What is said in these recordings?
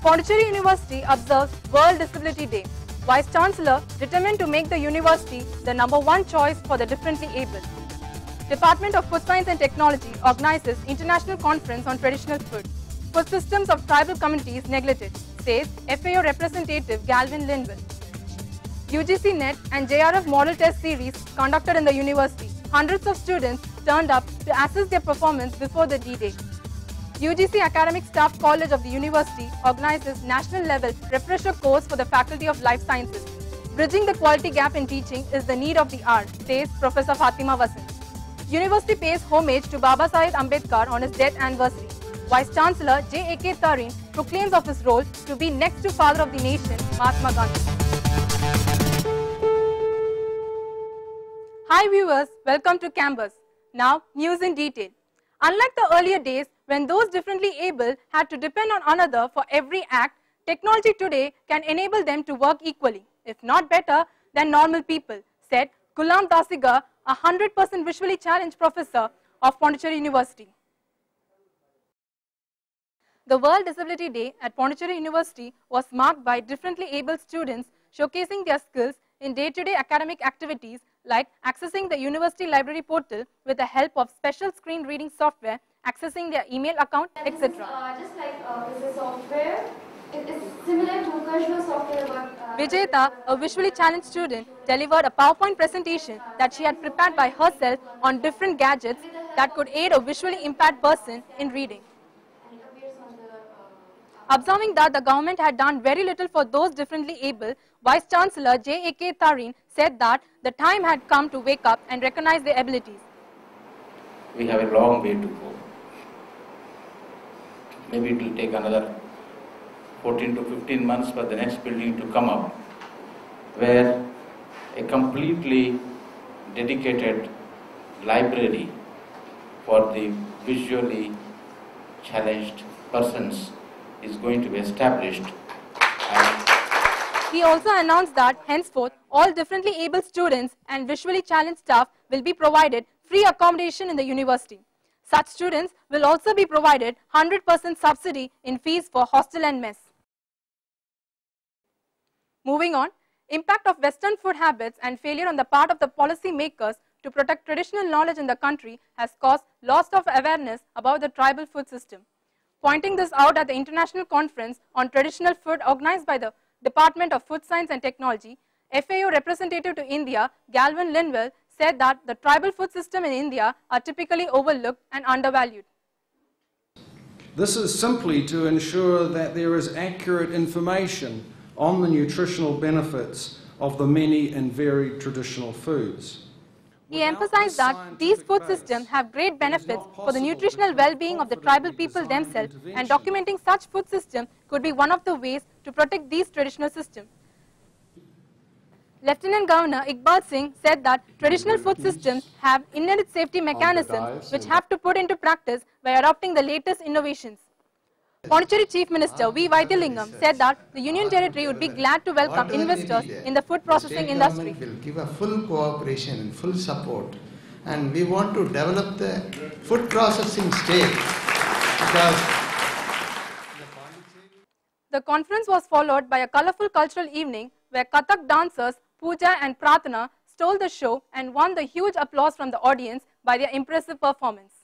Pondicherry University observes World Disability Day. Vice Chancellor determined to make the university the #1 choice for the differently able. Department of Food Science and Technology organizes International Conference on Traditional Food. Food systems of tribal communities neglected, says FAO representative Galvin Linville. UGC NET and JRF model test series conducted in the university. Hundreds of students turned up to assess their performance before the D-Day. UGC Academic Staff College of the University organizes national level refresher course for the Faculty of Life Sciences. Bridging the quality gap in teaching is the need of the hour, says Professor Fatima Vasant. University pays homage to Baba Saheb Ambedkar on his death anniversary. Vice Chancellor J.A.K. Tareen proclaims of his role to be next to Father of the Nation, Mahatma Gandhi. Hi viewers, welcome to Campbuzz. Now, news in detail. Unlike the earlier days when those differently able had to depend on another for every act, technology today can enable them to work equally, if not better, than normal people, said Gulam Dasiga, a 100% visually challenged professor of Pondicherry University. The World Disability Day at Pondicherry University was marked by differently able students showcasing their skills in day-to-day academic activities like accessing the university library portal with the help of special screen reading software, accessing their email account, etc. Just like is a software, it is similar to casual software but Vijayata, a visually challenged student, delivered a PowerPoint presentation that she had prepared by herself on different gadgets that could aid a visually impaired person in reading. Observing that the government had done very little for those differently able, Vice Chancellor J.A.K. Tareen said that the time had come to wake up and recognize their abilities. We have a long way to go. Maybe it will take another 14 to 15 months for the next building to come up, where a completely dedicated library for the visually challenged persons is going to be established. He also announced that henceforth all differently able students and visually challenged staff will be provided free accommodation in the university. Such students will also be provided 100% subsidy in fees for hostel and mess. Moving on, impact of Western food habits and failure on the part of the policy makers to protect traditional knowledge in the country has caused loss of awareness about the tribal food system. Pointing this out at the International Conference on Traditional Food organized by the Department of Food Science and Technology, FAO representative to India, Galvin Linville, said that the tribal food system in India are typically overlooked and undervalued. This is simply to ensure that there is accurate information on the nutritional benefits of the many and varied traditional foods. He emphasized that these food systems have great benefits for the nutritional well-being of the tribal people themselves, and documenting such food systems could be one of the ways to protect these traditional systems. Lieutenant Governor Iqbal Singh said that traditional food systems have inherent safety mechanisms which have to put into practice by adopting the latest innovations. Pondicherry Chief Minister V. Vaidilingam said that the Union Territory would be glad to welcome investors in the food processing industry. Will give a full cooperation and full support, and we want to develop the food processing state because the conference was followed by a colorful cultural evening where Kathak dancers Pooja and Pratana stole the show and won the huge applause from the audience by their impressive performance.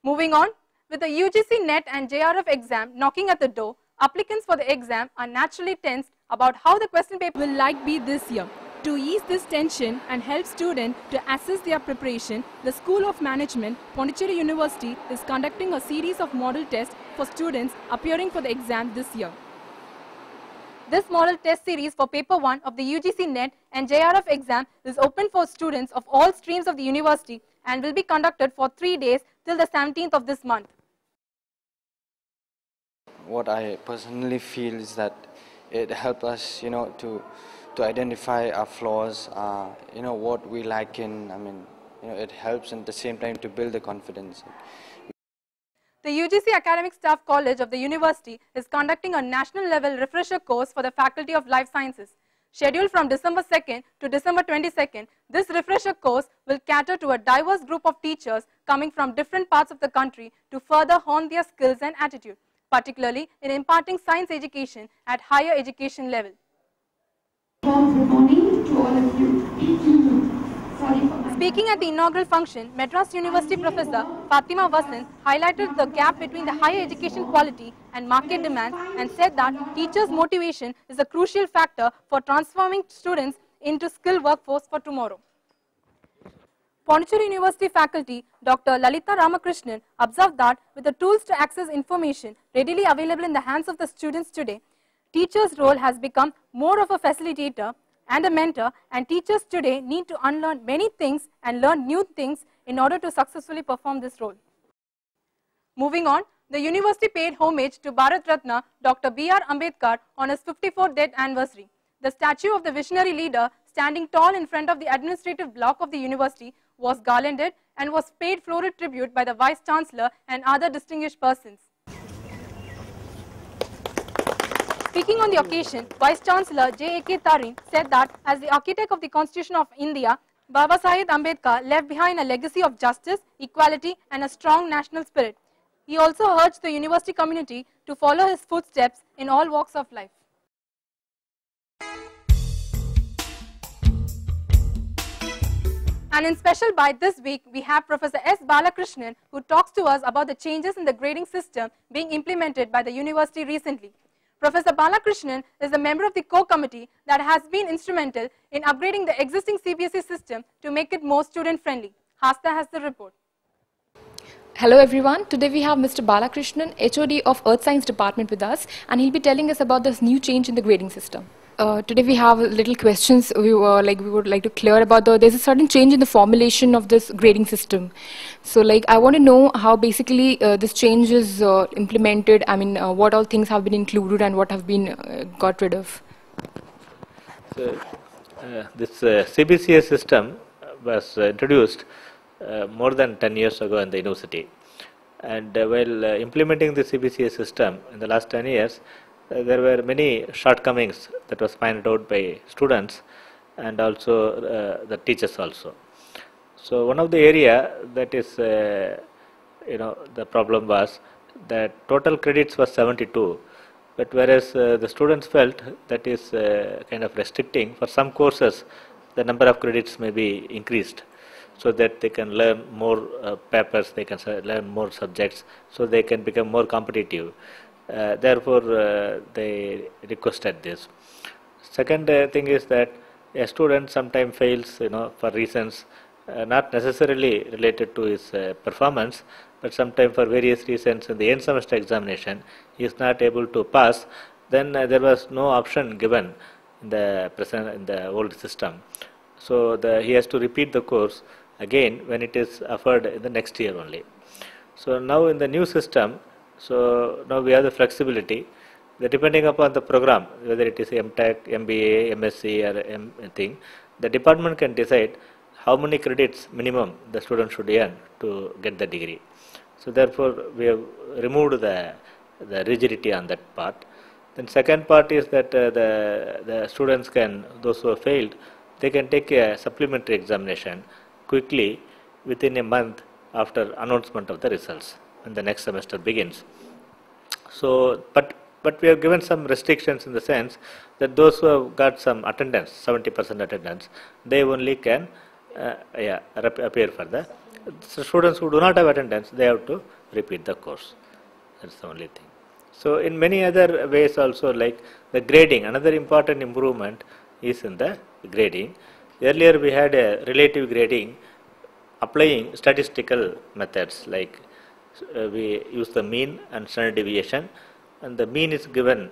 Moving on, with the UGC NET and JRF exam knocking at the door, applicants for the exam are naturally tensed about how the question paper will be this year. To ease this tension and help students to assess their preparation, the School of Management, Pondicherry University is conducting a series of model tests for students appearing for the exam this year. This model test series for paper 1 of the UGC NET and JRF exam is open for students of all streams of the university and will be conducted for 3 days till the 17th of this month. What I personally feel is that it helps us, to identify our flaws, what we lack in. It helps at the same time to build the confidence. The UGC Academic Staff College of the University is conducting a national level refresher course for the Faculty of Life Sciences. Scheduled from December 2nd to December 22nd, this refresher course will cater to a diverse group of teachers coming from different parts of the country to further hone their skills and attitude, particularly in imparting science education at higher education level. Good morning to all of you. Sorry for my... Speaking at the inaugural function, Madras University Professor Fatima Vasant highlighted the gap between the higher education quality and market demand and said that teachers' motivation is a crucial factor for transforming students into skilled workforce for tomorrow. Pondicherry University faculty Dr. Lalita Ramakrishnan observed that with the tools to access information readily available in the hands of the students today, teachers' role has become more of a facilitator and a mentor, and teachers today need to unlearn many things and learn new things in order to successfully perform this role. Moving on, the university paid homage to Bharat Ratna Dr. B.R. Ambedkar on his 54th death anniversary. The statue of the visionary leader standing tall in front of the administrative block of the university was garlanded and was paid floral tribute by the Vice Chancellor and other distinguished persons. Speaking on the occasion, Vice Chancellor J.A.K. Tarin said that as the architect of the Constitution of India, Baba Saheb Ambedkar left behind a legacy of justice, equality and a strong national spirit. He also urged the university community to follow his footsteps in all walks of life. And in special bite this week, we have Professor S. Balakrishnan, who talks to us about the changes in the grading system being implemented by the university recently. Professor Balakrishnan is a member of the core committee that has been instrumental in upgrading the existing CBSE system to make it more student-friendly. Hasta has the report. Hello everyone, today we have Mr. Balakrishnan, HOD of Earth Science Department with us, and he'll be telling us about this new change in the grading system. Today we have little questions we would like to clear about there's a certain change in the formulation of this grading system. So I want to know how basically this change is implemented. I mean, what all things have been included and what have been got rid of. So, this CBCS system was introduced more than 10 years ago in the university, and while implementing the CBCS system in the last 10 years, there were many shortcomings that was found out by students and also the teachers also. So one of the area that is the problem was that total credits was 72, but whereas the students felt that is kind of restricting. For some courses the number of credits may be increased so that they can learn more papers, they can learn more subjects, so they can become more competitive. Therefore, they requested this. Second thing is that a student sometimes fails, for reasons not necessarily related to his performance, but sometimes for various reasons in the end semester examination he is not able to pass. Then there was no option given in the old system, so he has to repeat the course again when it is offered in the next year only. So now in the new system, so now we have the flexibility that depending upon the program, whether it is MTech, MBA, MSc or anything, the department can decide how many credits minimum the student should earn to get the degree. So therefore we have removed the rigidity on that part. Then second part is that the students can, those who have failed, they can take a supplementary examination quickly within a month after announcement of the results when the next semester begins. So, but we have given some restrictions in the sense that those who have got some attendance, 70% attendance, they only can appear for the students who do not have attendance, they have to repeat the course. That's the only thing. So, in many other ways also, like the grading, another important improvement is in the grading. Earlier we had a relative grading applying statistical methods, like we use the mean and standard deviation, and the mean is given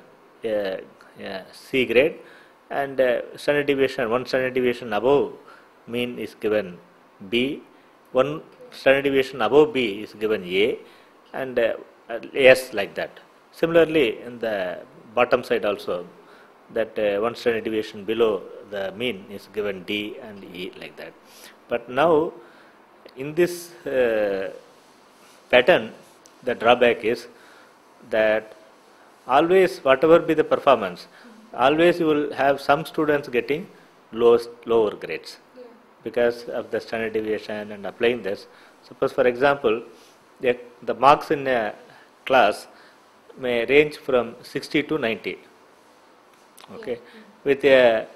C grade, and standard deviation, one standard deviation above mean is given B, one standard deviation above B is given A, and S, like that. Similarly in the bottom side also, that one standard deviation below the mean is given D and E, like that. But now in this pattern, the drawback is that always, whatever be the performance, always you will have some students getting lower grades because of the standard deviation and applying this. Suppose, for example, the marks in a class may range from 60 to 90, okay, with a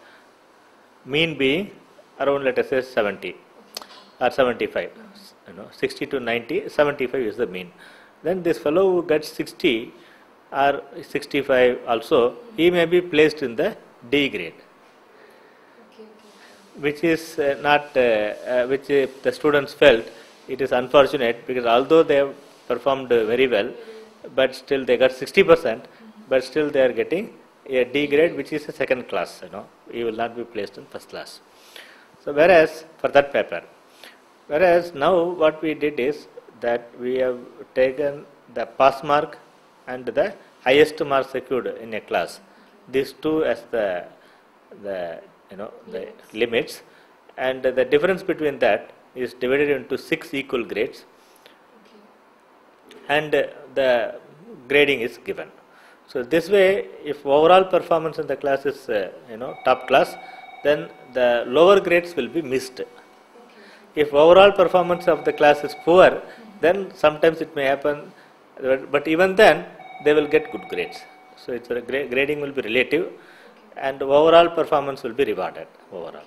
mean being around, let us say, 70 or 75. 60 to 90, 75 is the mean. Then this fellow who gets 60 or 65 also, he may be placed in the D grade, which is not, which the students felt it is unfortunate, because although they have performed very well, but still they got 60%, but still they are getting a D grade, which is a second class, he will not be placed in first class. So whereas for that paper, whereas now what we did is that we have taken the pass mark and the highest mark secured in a class, these two as the limits, and the difference between that is divided into 6 equal grades, and the grading is given. So this way, if overall performance in the class is top class, then the lower grades will be missed. If overall performance of the class is poor, then sometimes it may happen, but even then they will get good grades. So it's a grading will be relative, and overall performance will be rewarded overall.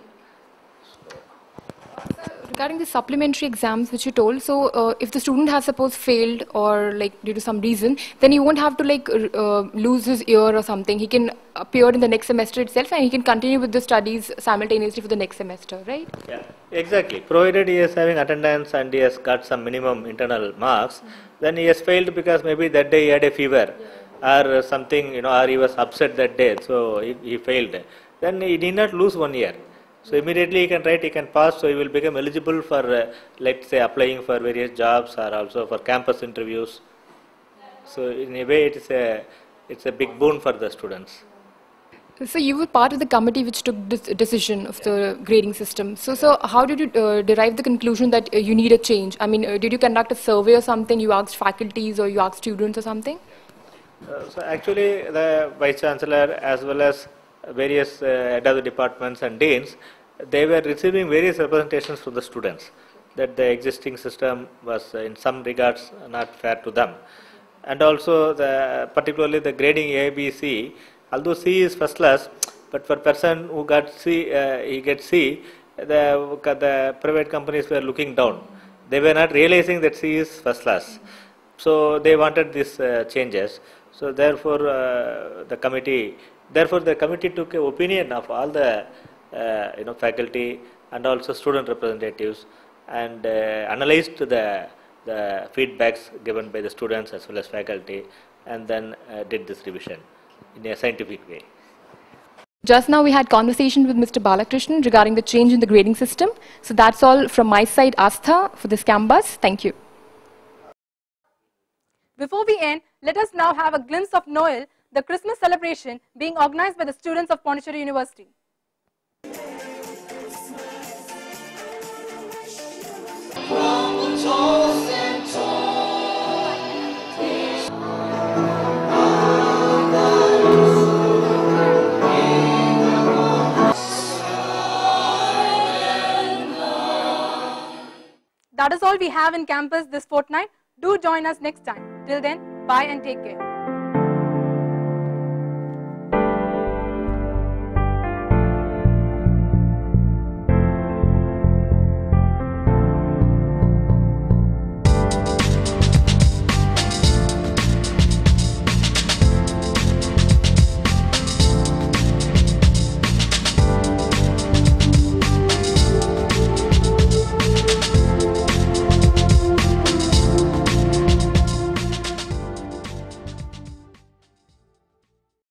Regarding the supplementary exams which you told, so if the student has suppose failed or like due to some reason, then he won't have to like lose his year or something. He can appear in the next semester itself, and he can continue with the studies simultaneously for the next semester, right? Yeah, exactly. Provided he is having attendance and he has got some minimum internal marks, then he has failed because maybe that day he had a fever or something, or he was upset that day, so he failed. Then he did not lose 1 year. So immediately he can write, he can pass, so he will become eligible for, let's say, applying for various jobs or also for campus interviews. So in a way, it's a big boon for the students. So you were part of the committee which took this decision of the grading system. So how did you derive the conclusion that you need a change? I mean, did you conduct a survey or something? You asked faculties or you asked students or something? So actually, the Vice Chancellor as well as various head of the departments and deans, they were receiving various representations from the students that the existing system was in some regards not fair to them. And also particularly the grading A, B, C, although C is first class, but for person who got C, he gets C, the private companies were looking down. They were not realizing that C is first class. So they wanted these changes. So therefore the committee took an opinion of all the faculty and also student representatives, and analyzed the feedbacks given by the students as well as faculty, and then did this revision in a scientific way. Just now we had conversation with Mr. Balakrishnan regarding the change in the grading system. So that's all from my side, Astha, for this Campbuzz. Thank you. Before we end, let us now have a glimpse of Noel, the Christmas celebration being organized by the students of Pondicherry University. That is all we have in Campus this fortnight. Do join us next time. Till then, bye and take care.